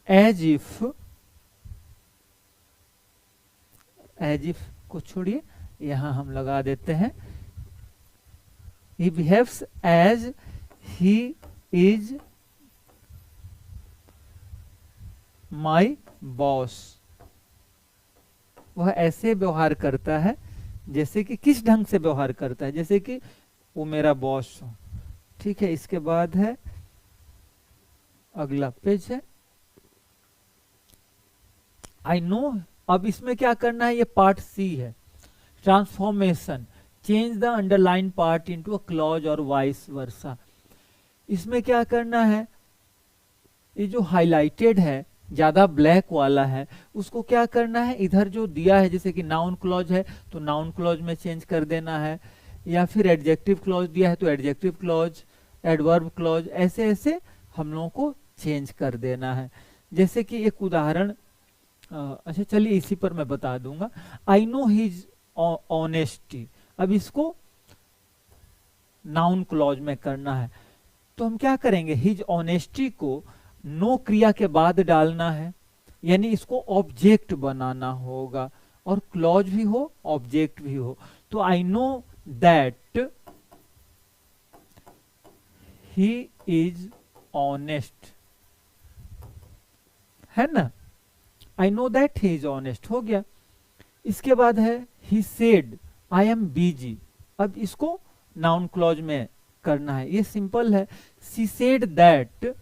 Speaker 1: as if, as if को छोड़िए, यहां हम लगा देते हैं, he behaves as he is my boss। वह ऐसे व्यवहार करता है जैसे कि, किस ढंग से व्यवहार करता है, जैसे कि वो मेरा बॉस हो। ठीक है, इसके बाद है अगला पेज है आई नो। अब इसमें क्या करना है, ये पार्ट सी है, transformation, change the underline part into a clause और वाइस वर्सा। इसमें क्या करना है, ये जो हाईलाइटेड है, ज्यादा ब्लैक वाला है, उसको क्या करना है, इधर जो दिया है जैसे कि नाउन क्लॉज है तो नाउन क्लॉज में चेंज कर देना है, या फिर एडजेक्टिव क्लॉज दिया है तो एडजेक्टिव क्लॉज, एडवर्ब क्लॉज, ऐसे ऐसे हम लोगों को चेंज कर देना है। जैसे कि एक उदाहरण, अच्छा चलिए इसी पर मैं बता दूंगा। आई नो हिज ऑनेस्टी, अब इसको नाउन क्लॉज में करना है, तो हम क्या करेंगे, हिज ऑनेस्टी को नो क्रिया के बाद डालना है, यानी इसको ऑब्जेक्ट बनाना होगा, और क्लॉज भी हो ऑब्जेक्ट भी हो। तो I know that he is honest, है ना, I know that he is honest हो गया। इसके बाद है he said I am busy, अब इसको नाउन क्लॉज में करना है, ये सिंपल है। She said that,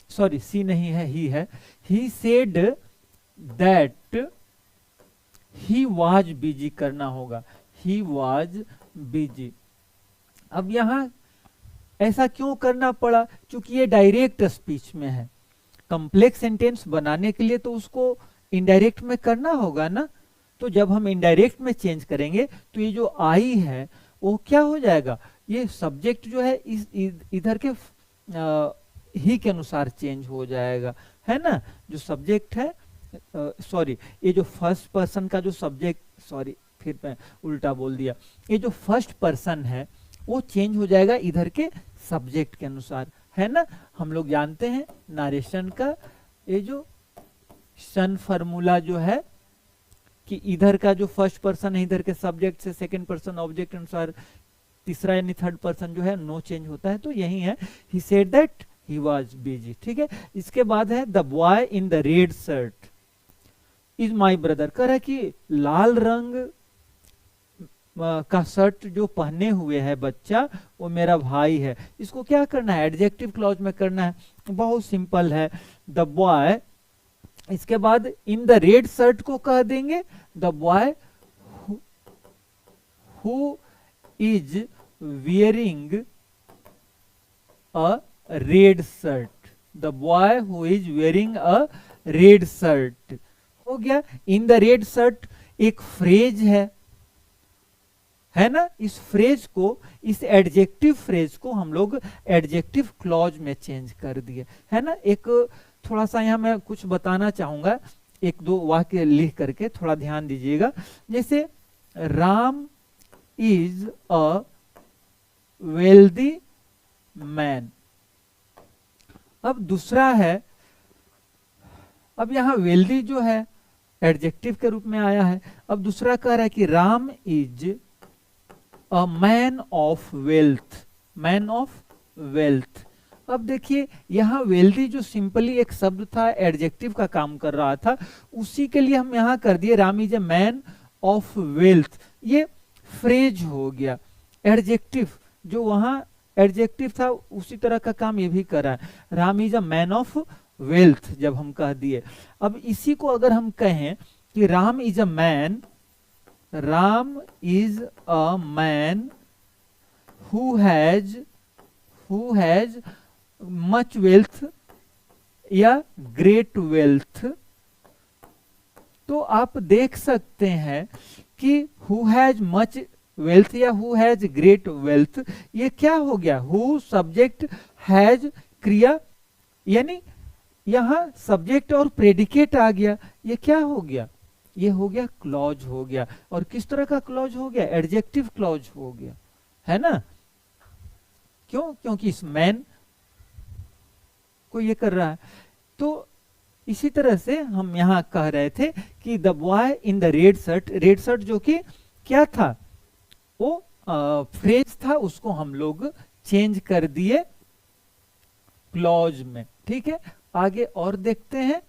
Speaker 1: sorry she नहीं है, ही है, he said that he was busy करना होगा, ही वाज बिजी। अब यहां ऐसा क्यों करना पड़ा, क्योंकि ये डायरेक्ट स्पीच में है, कॉम्प्लेक्स सेंटेंस बनाने के लिए तो उसको इनडायरेक्ट में करना होगा ना। तो जब हम इनडायरेक्ट में चेंज करेंगे तो ये जो आई है वो क्या हो जाएगा, ये सब्जेक्ट जो है इस इधर के ही के अनुसार चेंज हो जाएगा, है ना। जो सब्जेक्ट है, सॉरी ये जो फर्स्ट पर्सन का जो सब्जेक्ट, सॉरी फिर मैं उल्टा बोल दिया, ये जो फर्स्ट पर्सन है वो चेंज हो जाएगा इधर के सब्जेक्ट के अनुसार, है ना। हम लोग जानते हैं नारेशन का ये जो सन फॉर्मूला जो है कि इधर का जो फर्स्ट पर्सन है इधर के सब्जेक्ट से सेकंड पर्सन ऑब्जेक्ट अनुसार तीसरा यानी थर्ड पर्सन जो है नो चेंज होता है, तो यही है he said that he was busy. ठीक है, इसके बाद है the boy in the red shirt is my brother, कह रहा है कि लाल रंग का शर्ट जो पहने हुए है बच्चा वो मेरा भाई है। इसको क्या करना है, एडजेक्टिव क्लॉज में करना है, बहुत सिंपल है। द बॉय, इसके बाद इन द रेड शर्ट को कह देंगे the boy who is wearing a red shirt, the boy who is wearing a red shirt हो गया। इन द रेड शर्ट एक फ्रेज है ना, इस फ्रेज को, इस एडजेक्टिव फ्रेज को हम लोग एडजेक्टिव क्लॉज में चेंज कर दिए, है ना। एक थोड़ा सा यहाँ मैं कुछ बताना चाहूंगा, एक दो वाक्य लिख करके थोड़ा ध्यान दीजिएगा। जैसे Ram is a wealthy man, अब दूसरा है, अब यहाँ वेल्दी जो है एडजेक्टिव के रूप में आया है, अब दूसरा कह रहा है कि Ram is a man of wealth, man of wealth. अब देखिए यहाँ वेल्दी जो सिंपली एक शब्द था, एडजेक्टिव का काम कर रहा था, उसी के लिए हम यहाँ कर दिए Ram is a man of wealth, ये फ्रेज हो गया। एडजेक्टिव जो वहां एडजेक्टिव था उसी तरह का काम ये भी कर रहा है, Ram is a man of wealth जब हम कह दिए। अब इसी को अगर हम कहें कि Ram is a man, Ram is a man who has much wealth या ग्रेट वेल्थ, तो आप देख सकते हैं कि हु हैज मच वेल्थ या हु हैज ग्रेट वेल्थ, ये क्या हो गया, हु सब्जेक्ट हैज क्रिया, यानी यहां सब्जेक्ट और प्रेडिकेट आ गया, ये क्या हो गया, ये हो गया क्लॉज हो गया। और किस तरह का क्लॉज हो गया, एडजेक्टिव क्लॉज हो गया, है ना। क्यों, क्योंकि इस मैन को ये कर रहा है। तो इसी तरह से हम यहां कह रहे थे कि the boy in the red shirt, red shirt जो कि क्या था, वो फ्रेज था, उसको हम लोग चेंज कर दिए क्लॉज में। ठीक है, आगे और देखते हैं।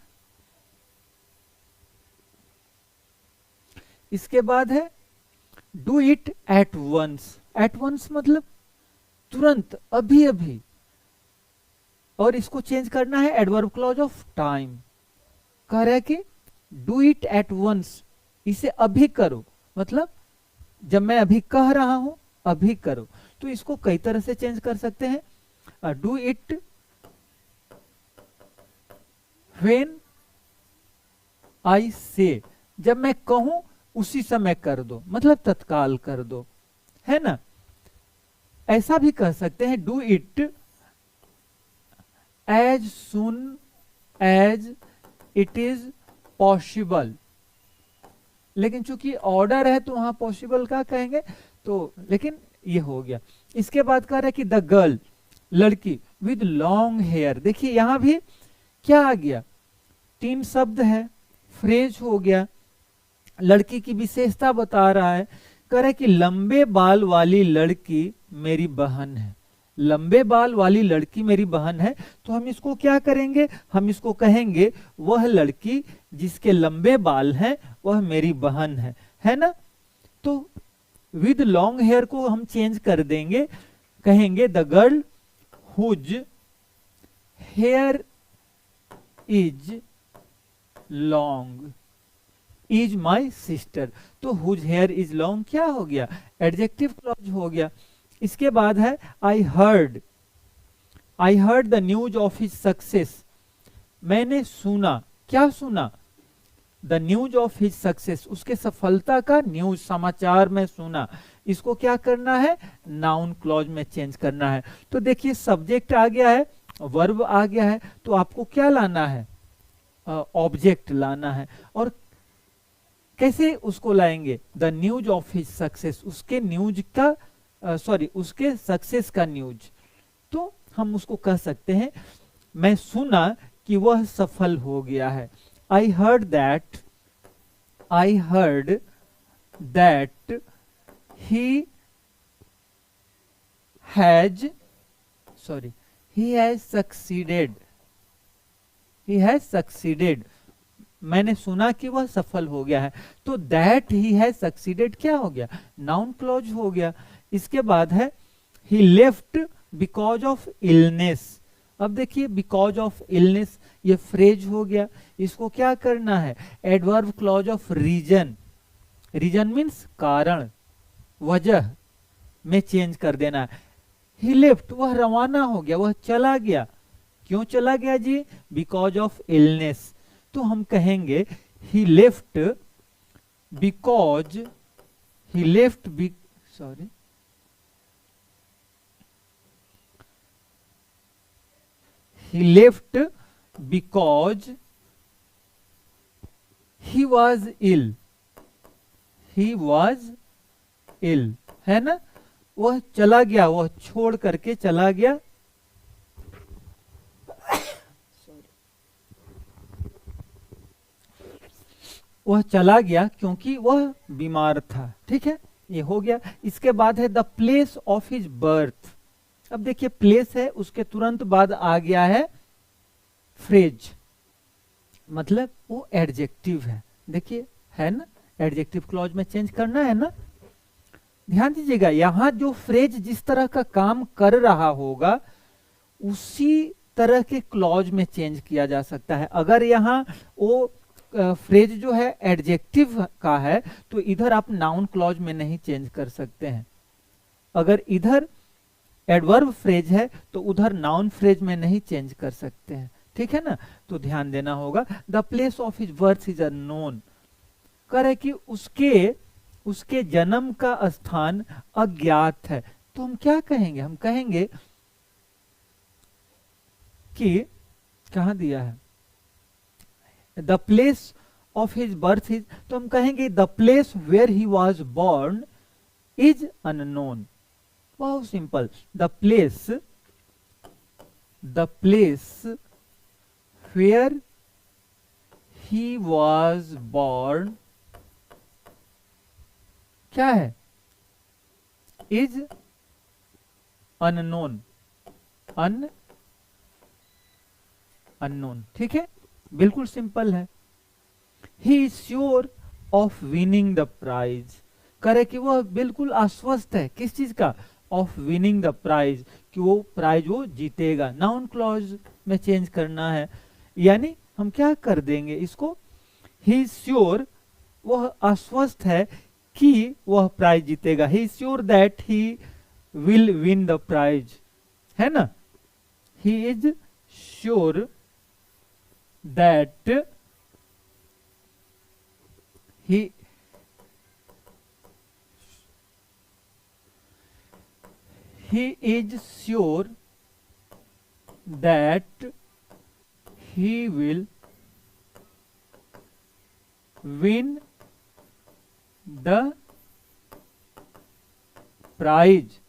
Speaker 1: इसके बाद है do it at once. At once मतलब तुरंत, अभी अभी, और इसको चेंज करना है एडवर्ब क्लॉज ऑफ टाइम। कह रहा है कि डू इट एट वंस, इसे अभी करो, मतलब जब मैं अभी कह रहा हूं अभी करो। तो इसको कई तरह से चेंज कर सकते हैं। डू इट व्हेन आई से, जब मैं कहूं उसी समय कर दो, मतलब तत्काल कर दो, है ना। ऐसा भी कह सकते हैं do it as soon as it is possible. लेकिन चूंकि ऑर्डर है तो वहां पॉसिबल का कहेंगे, तो लेकिन ये हो गया। इसके बाद कह रहा है कि द गर्ल, लड़की विद लॉन्ग हेयर। देखिए यहां भी क्या आ गया, तीन शब्द है, फ्रेज हो गया, लड़की की विशेषता बता रहा है। कह रहा है कि लंबे बाल वाली लड़की मेरी बहन है। लंबे बाल वाली लड़की मेरी बहन है, तो हम इसको क्या करेंगे, हम इसको कहेंगे वह लड़की जिसके लंबे बाल हैं वह मेरी बहन है ना। तो विद लॉन्ग हेयर को हम चेंज कर देंगे, कहेंगे the girl whose hair is long is my sister. तो हुज हेयर इज लॉन्ग क्या हो गया, एडजेक्टिव क्लॉज हो गया। इसके बाद है I heard the news of his success. मैंने सुना, क्या सुना, the news of his success, उसके सफलता का न्यूज, समाचार में सुना। इसको क्या करना है, नाउन क्लॉज में चेंज करना है। तो देखिए सब्जेक्ट आ गया है, वर्ब आ गया है, तो आपको क्या लाना है, ऑब्जेक्ट लाना है। और कैसे उसको लाएंगे, the news of his success, उसके न्यूज का उसके सक्सेस का न्यूज। तो हम उसको कह सकते हैं मैं सुना कि वह सफल हो गया है। I heard that he has succeeded. मैंने सुना कि वह सफल हो गया है, तो दैट ही हैज सक्सीडेड क्या हो गया, नाउन क्लॉज हो गया। इसके बाद है he left because of illness. अब देखिए बिकॉज ऑफ इलनेस ये फ्रेज हो गया, इसको क्या करना है, adverb clause of reason. Reason means कारण, वजह में चेंज कर देना है। ही लेफ्ट, वह रवाना हो गया, वह चला गया। क्यों चला गया जी, बिकॉज ऑफ इलनेस। तो हम कहेंगे he left because he left because he was ill है ना। वह चला गया, वह छोड़ करके चला गया, वह चला गया क्योंकि वह बीमार था। ठीक है, ये हो गया। इसके बाद है the place of his birth. अब देखिए प्लेस है, उसके तुरंत बाद आ गया है फ्रेज, मतलब वो एडजेक्टिव है। देखिए है ना, एडजेक्टिव क्लॉज में चेंज करना है ना। ध्यान दीजिएगा, यहां जो फ्रेज जिस तरह का काम कर रहा होगा उसी तरह के क्लॉज में चेंज किया जा सकता है। अगर यहाँ वो फ्रेज जो है एडजेक्टिव का है तो इधर आप नाउन क्लॉज में नहीं चेंज कर सकते हैं। अगर इधर एडवर्ब फ्रेज है तो उधर नाउन फ्रेज में नहीं चेंज कर सकते हैं। ठीक है ना, तो ध्यान देना होगा। The place of his birth is unknown, करे कि उसके जन्म का स्थान अज्ञात है। तो हम क्या कहेंगे, हम कहेंगे कि कहां दिया है, the place of his birth is, तो हम कहेंगे the place where he was born is unknown. बहुत simple, the place where he was born क्या है, इज अननोन, अननोन। ठीक है, बिल्कुल सिंपल है। He is sure of winning the prize, करे कि वह बिल्कुल आश्वस्त है किस चीज का, ऑफ विनिंग द प्राइज, कि वो प्राइज वो जीतेगा। नाउन क्लॉज में चेंज करना है, यानी हम क्या कर देंगे इसको, ही इज श्योर, वह आश्वस्त है कि वह प्राइज जीतेगा। He is sure that he will win the prize, है ना। He is sure that he is sure that he will win the prize,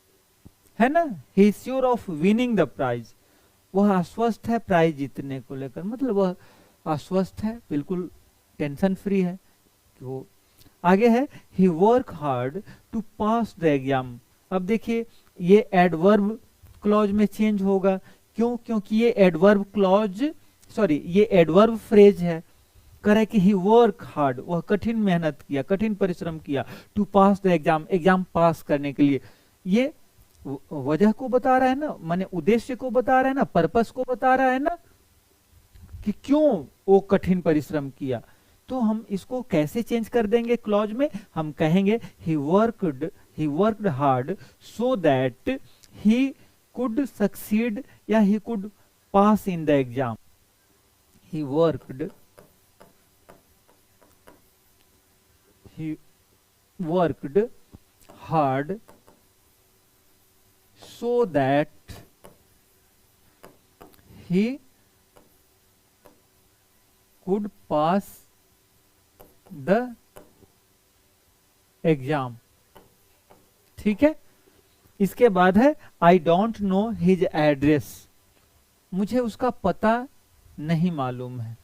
Speaker 1: है ना। he is sure of winning the prize, वह आश्वस्त है प्राइज जीतने को लेकर, मतलब वह आश्वस्त है, बिल्कुल टेंशन फ्री है। तो आगे है he work hard to pass the exam. अब देखिए ये एडवर्ब क्लॉज में चेंज होगा, क्यों, क्योंकि ये एडवर्ब क्लॉज ये एडवर्ब फ्रेज है। करे कि ही वर्क हार्ड, वह कठिन मेहनत किया, कठिन परिश्रम किया, to pass the exam, exam पास करने के लिए। ये वजह को बता रहा है ना, माने उद्देश्य को बता रहा है ना, पर्पस को बता रहा है ना, कि क्यों वो कठिन परिश्रम किया। तो हम इसको कैसे चेंज कर देंगे क्लॉज में, हम कहेंगे he worked hard so that he could succeed या he could pass in the exam. He worked hard so that he could pass the exam। ठीक है, इसके बाद है I don't know his address, मुझे उसका पता नहीं मालूम है।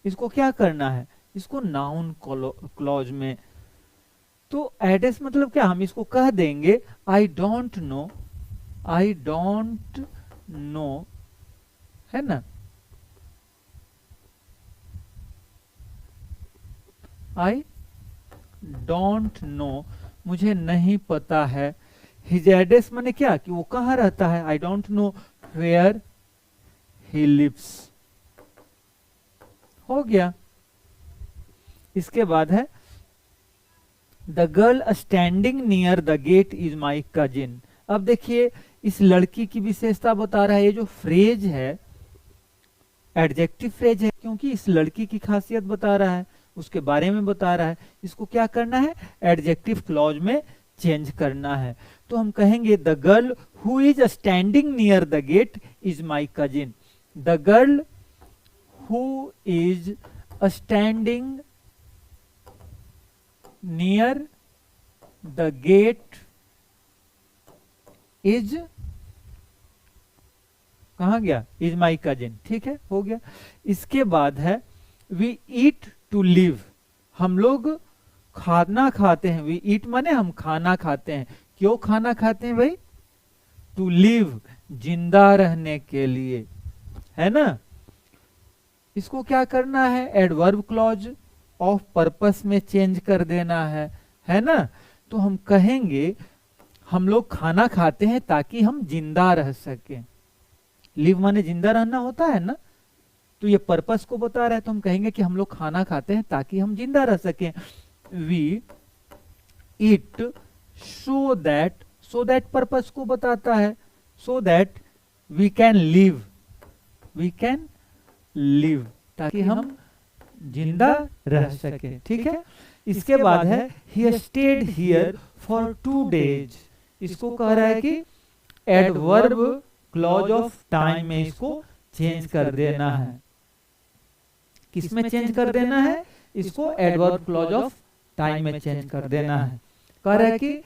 Speaker 1: इसको क्या करना है, इसको नाउन क्लॉज में। तो एड्रेस मतलब क्या, हम इसको कह देंगे आई डोंट नो, है ना, आई डोंट नो, मुझे नहीं पता है। हिज एड्रेस माने क्या, कि वो कहाँ रहता है। I don't know where he lives, हो गया। इसके बाद है the girl standing near the gate is my cousin. अब देखिए इस लड़की की विशेषता बता रहा है। ये जो फ्रेज है एडजेक्टिव फ्रेज है, क्योंकि इस लड़की की खासियत बता रहा है, उसके बारे में बता रहा है। इसको क्या करना है, एडजेक्टिव क्लॉज में चेंज करना है। तो हम कहेंगे the girl who is standing near the gate is my cousin. The girl who is standing near the gate is, कहा गया, इज माई कजिन। ठीक है, हो गया। इसके बाद है वी ईट टू लिव, हम लोग खाना खाते हैं। वी ईट माने हम खाना खाते हैं। क्यों खाना खाते हैं भाई, टू लिव, जिंदा रहने के लिए, है ना। इसको क्या करना है, एडवर्ब क्लॉज ऑफ पर्पस में चेंज कर देना है ना। तो हम कहेंगे हम लोग खाना खाते हैं ताकि हम जिंदा रह सकें। लिव माने जिंदा रहना होता है ना, तो ये पर्पस को बता रहा है। तो हम कहेंगे कि हम लोग खाना खाते हैं ताकि हम जिंदा रह सकें। We eat so that purpose को बताता है, so that we can live, ताकि हम जिंदा रह सके। ठीक है, इसके बाद है he stayed here for 2 days। इसको कह रहा है कि एडवर्ब क्लॉज ऑफ टाइम में इसको चेंज कर देना है। किस में चेंज कर देना है, इसको एडवर्ब क्लॉज ऑफ टाइम में चेंज कर देना है। कह रहा है कि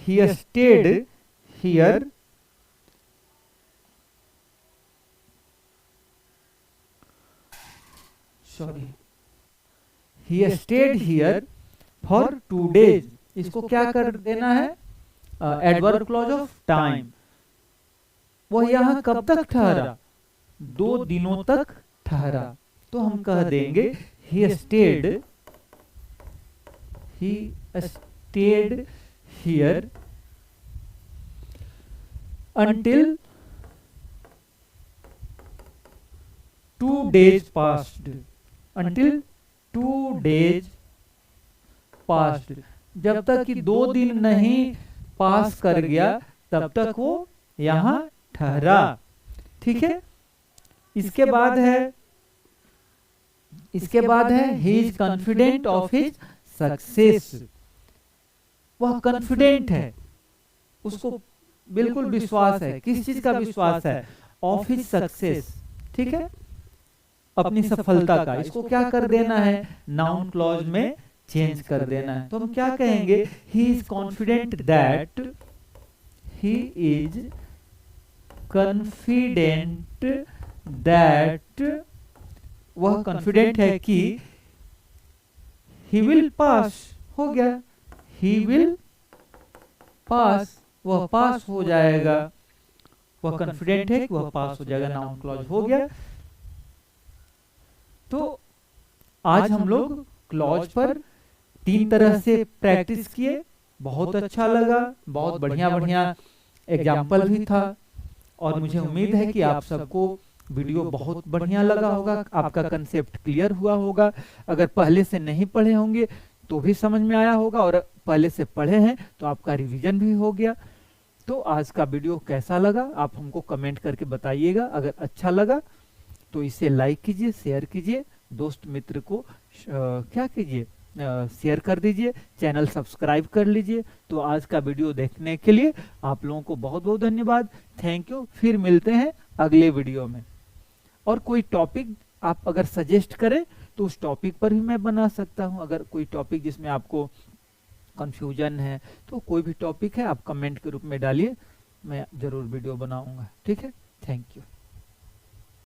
Speaker 1: he stayed here he stayed here for 2 days। इसको क्या कर देना है, एडवर्ब क्लॉज ऑफ टाइम। वह यहाँ कब तक ठहरा, 2 दिनों तक ठहरा। तो हम कह देंगे he stayed here until 2 days passed। until 2 days passed, जब तक कि 2 दिन नहीं पास कर गया तब तक वो यहाँ ठहरा। ठीक है, इसके बाद है he is confident of his success. वह कॉन्फिडेंट है, उसको बिल्कुल विश्वास है। किस चीज का विश्वास है, ऑफ हिज सक्सेस। ठीक है, अपनी सफलता का। इसको क्या कर देना है, नाउन क्लॉज में चेंज कर देना है। तो हम क्या कहेंगे, he is confident that, he is confident that, वह कॉन्फिडेंट है कि ही विल पास, हो गया, ही विल पास, वह पास हो जाएगा। वह कॉन्फिडेंट है कि वह पास हो जाएगा, नाउन क्लॉज हो गया। तो आज हम लोग क्लॉज पर 3 तरह से प्रैक्टिस किए। बहुत अच्छा लगा, बहुत बढ़िया एग्जाम्पल भी था। और मुझे उम्मीद है कि आप सबको वीडियो बहुत बढ़िया लगा होगा, आपका कंसेप्ट क्लियर हुआ होगा। अगर पहले से नहीं पढ़े होंगे तो भी समझ में आया होगा, और पहले से पढ़े हैं तो आपका रिवीजन भी हो गया। तो आज का वीडियो कैसा लगा आप हमको कमेंट करके बताइएगा। अगर अच्छा लगा तो इसे लाइक कीजिए, शेयर कीजिए, दोस्त मित्र को क्या कीजिए, शेयर कर दीजिए, चैनल सब्सक्राइब कर लीजिए। तो आज का वीडियो देखने के लिए आप लोगों को बहुत बहुत धन्यवाद, थैंक यू। फिर मिलते हैं अगले वीडियो में। और कोई टॉपिक आप अगर सजेस्ट करें तो उस टॉपिक पर भी मैं बना सकता हूं। अगर कोई टॉपिक जिसमें आपको कंफ्यूजन है तो कोई भी टॉपिक है आप कमेंट के रूप में डालिए, मैं जरूर वीडियो बनाऊंगा। ठीक है, थैंक यू।